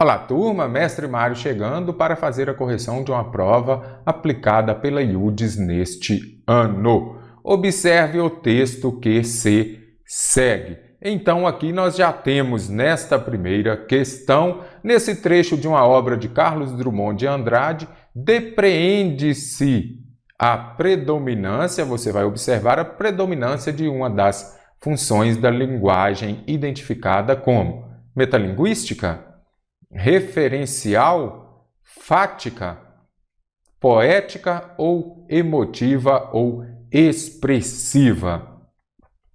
Olá, turma! Mestre Mário chegando para fazer a correção de uma prova aplicada pela IUDES neste ano. Observe o texto que se segue. Então, aqui nós já temos nesta primeira questão, nesse trecho de uma obra de Carlos Drummond de Andrade, depreende-se a predominância, você vai observar a predominância de uma das funções da linguagem identificada como metalinguística, referencial, fática, poética ou emotiva ou expressiva.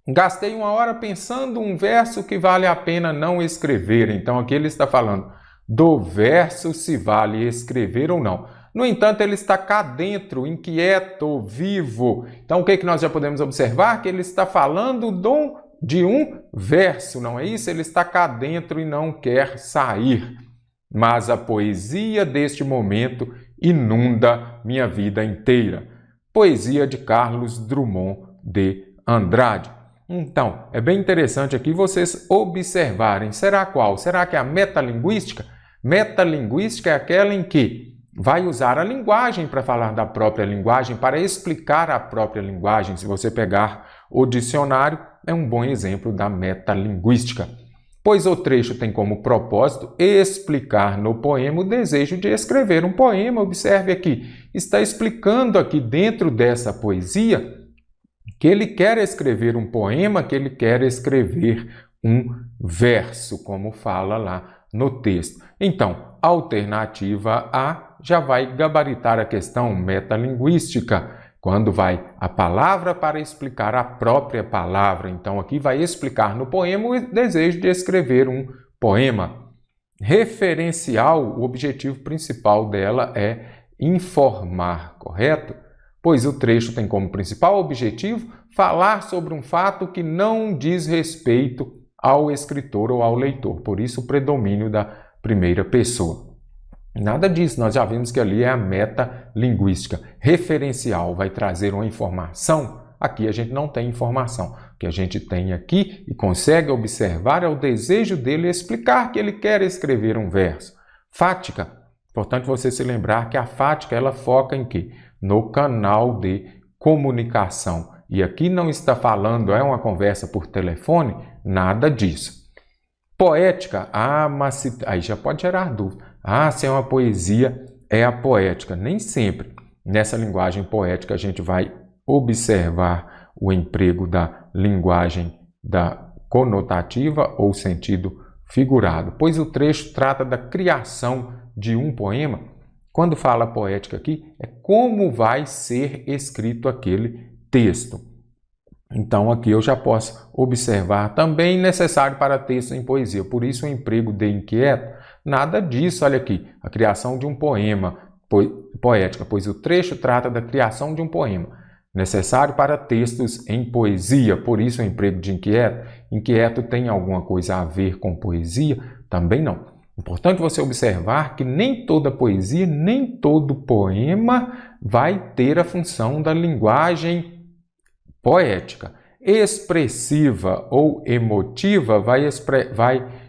Gastei uma hora pensando um verso que vale a pena não escrever. Então aqui ele está falando do verso se vale escrever ou não. No entanto, ele está cá dentro, inquieto, vivo. Então o que nós já podemos observar? Que ele está falando de um verso, não é isso? Ele está cá dentro e não quer sair. Mas a poesia deste momento inunda minha vida inteira. Poesia de Carlos Drummond de Andrade. Então, é bem interessante aqui vocês observarem. Será qual? Será que é a metalinguística? Metalinguística é aquela em que vai usar a linguagem para falar da própria linguagem, para explicar a própria linguagem. Se você pegar o dicionário, é um bom exemplo da metalinguística. Pois o trecho tem como propósito explicar no poema o desejo de escrever um poema. Observe aqui, está explicando aqui dentro dessa poesia que ele quer escrever um poema, que ele quer escrever um verso, como fala lá no texto. Então, a alternativa A já vai gabaritar a questão metalinguística, quando vai a palavra para explicar a própria palavra. Então, aqui vai explicar no poema o desejo de escrever um poema. Referencial, o objetivo principal dela é informar, correto? Pois o trecho tem como principal objetivo falar sobre um fato que não diz respeito ao escritor ou ao leitor. Por isso, o predomínio da primeira pessoa. Nada disso, nós já vimos que ali é a metalinguística. Referencial vai trazer uma informação. Aqui a gente não tem informação. O que a gente tem aqui e consegue observar é o desejo dele explicar que ele quer escrever um verso. Fática. Importante você se lembrar que a fática ela foca em quê? No canal de comunicação. E aqui não está falando, é uma conversa por telefone, nada disso. Poética, mas aí já pode gerar dúvida. Se é uma poesia, é a poética. Nem sempre. Nessa linguagem poética a gente vai observar o emprego da linguagem da conotativa ou sentido figurado, pois o trecho trata da criação de um poema. Quando fala poética aqui, é como vai ser escrito aquele texto. Então aqui eu já posso observar também necessário para texto em poesia, por isso o emprego de inquieto, nada disso, olha aqui, a criação de um poema poética, pois o trecho trata da criação de um poema, necessário para textos em poesia, por isso o emprego de inquieto. Inquieto tem alguma coisa a ver com poesia? Também não. Importante você observar que nem toda poesia, nem todo poema vai ter a função da linguagem poética. Expressiva ou emotiva vai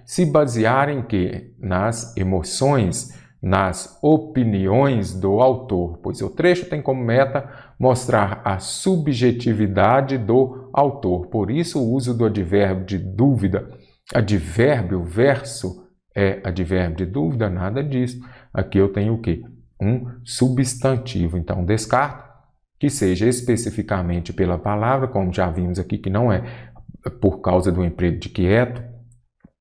se basear em quê? Nas emoções, nas opiniões do autor, pois o trecho tem como meta mostrar a subjetividade do autor. Por isso o uso do advérbio de dúvida. Advérbio, verso, é advérbio de dúvida? Nada disso. Aqui eu tenho o quê? Um substantivo. Então, descarto que seja especificamente pela palavra, como já vimos aqui que não é por causa do emprego de quieto,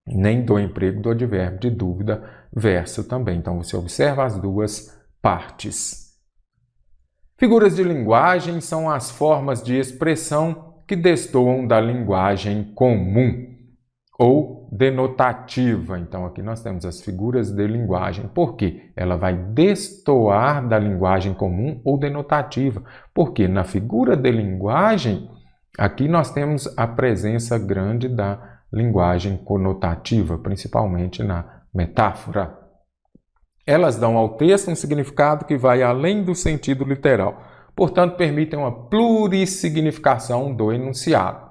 nem do emprego do advérbio de dúvida, verso também. Então, você observa as duas partes. Figuras de linguagem são as formas de expressão que destoam da linguagem comum ou denotativa. Então, aqui nós temos as figuras de linguagem. Por quê? Ela vai destoar da linguagem comum ou denotativa. Porque na figura de linguagem, aqui nós temos a presença grande da linguagem conotativa, principalmente na metáfora. Elas dão ao texto um significado que vai além do sentido literal. Portanto, permitem uma plurissignificação do enunciado.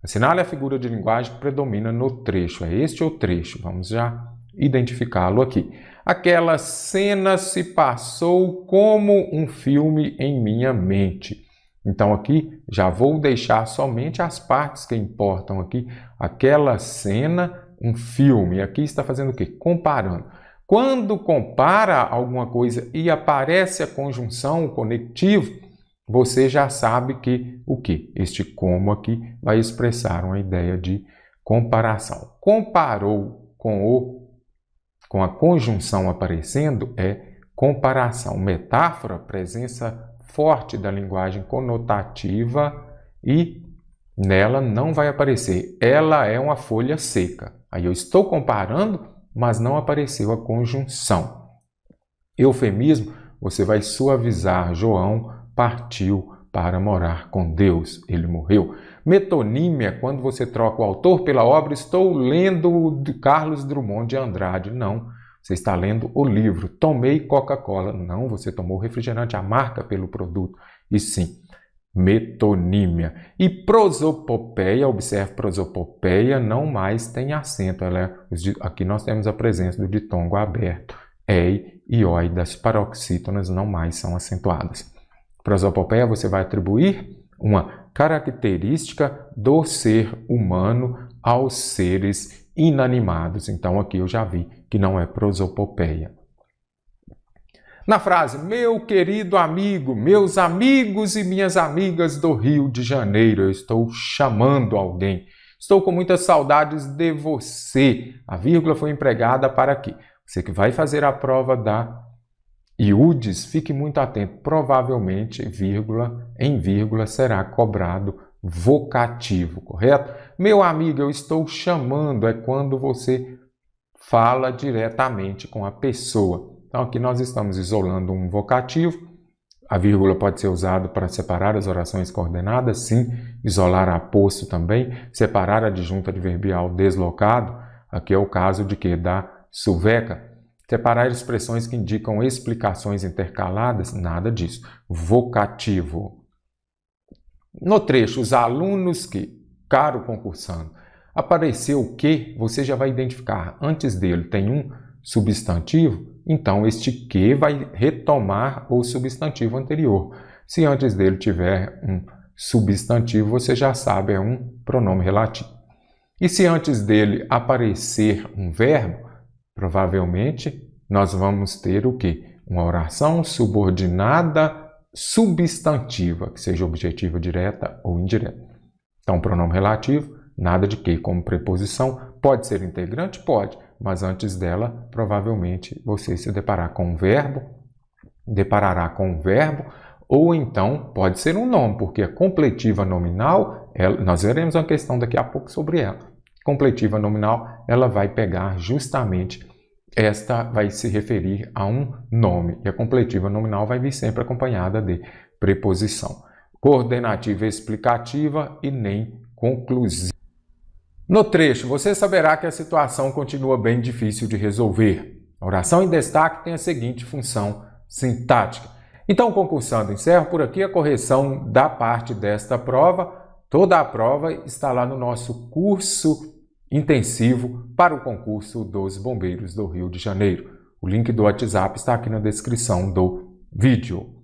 Assinale a figura de linguagem que predomina no trecho. É este o trecho. Vamos já identificá-lo aqui. Aquela cena se passou como um filme em minha mente. Então aqui já vou deixar somente as partes que importam aqui. Aquela cena, um filme. Aqui está fazendo o quê? Comparando. Quando compara alguma coisa e aparece a conjunção, o conectivo, você já sabe que o quê? Este como aqui vai expressar uma ideia de comparação. Comparou com a conjunção aparecendo é comparação. Metáfora, presença forte da linguagem conotativa e nela não vai aparecer. Ela é uma folha seca. Aí eu estou comparando, mas não apareceu a conjunção. Eufemismo, você vai suavizar. João partiu para morar com Deus. Ele morreu. Metonímia, quando você troca o autor pela obra, estou lendo de Carlos Drummond de Andrade. Não, você está lendo o livro. Tomei Coca-Cola. Não, você tomou refrigerante, a marca pelo produto. E sim, metonímia. E prosopopeia, observe, prosopopeia não mais tem acento. Aqui nós temos a presença do ditongo aberto. Ei e oi das paroxítonas não mais são acentuadas. Prosopopeia você vai atribuir uma característica do ser humano aos seres inanimados. Então aqui eu já vi que não é prosopopeia. Na frase, meu querido amigo, meus amigos e minhas amigas do Rio de Janeiro, eu estou chamando alguém. Estou com muitas saudades de você. A vírgula foi empregada para aqui. Você que vai fazer a prova da IUDES, fique muito atento. Provavelmente, em vírgula será cobrado vocativo, correto? Meu amigo, eu estou chamando, é quando você fala diretamente com a pessoa. Então, aqui nós estamos isolando um vocativo. A vírgula pode ser usada para separar as orações coordenadas, sim. Isolar aposto também. Separar a adjunta adverbial deslocado. Aqui é o caso de quê? Da suveca. Separar expressões que indicam explicações intercaladas. Nada disso. Vocativo. No trecho, os alunos que, caro concursando, apareceu o que, você já vai identificar. Antes dele tem um substantivo. Então, este que vai retomar o substantivo anterior. Se antes dele tiver um substantivo, você já sabe, é um pronome relativo. E se antes dele aparecer um verbo, provavelmente nós vamos ter o quê? Uma oração subordinada substantiva, que seja objetiva direta ou indireta. Então, pronome relativo, nada de que como preposição. Pode ser integrante? Pode. Mas antes dela, provavelmente, você se deparará com um verbo, ou então pode ser um nome, porque a completiva nominal, nós veremos uma questão daqui a pouco sobre ela. Completiva nominal, ela vai pegar justamente, esta vai se referir a um nome, e a completiva nominal vai vir sempre acompanhada de preposição. Coordenativa explicativa e nem conclusiva. No trecho, você saberá que a situação continua bem difícil de resolver. A oração em destaque tem a seguinte função sintática. Então, concursando, encerro por aqui a correção da parte desta prova. Toda a prova está lá no nosso curso intensivo para o concurso dos Bombeiros do Rio de Janeiro. O link do WhatsApp está aqui na descrição do vídeo.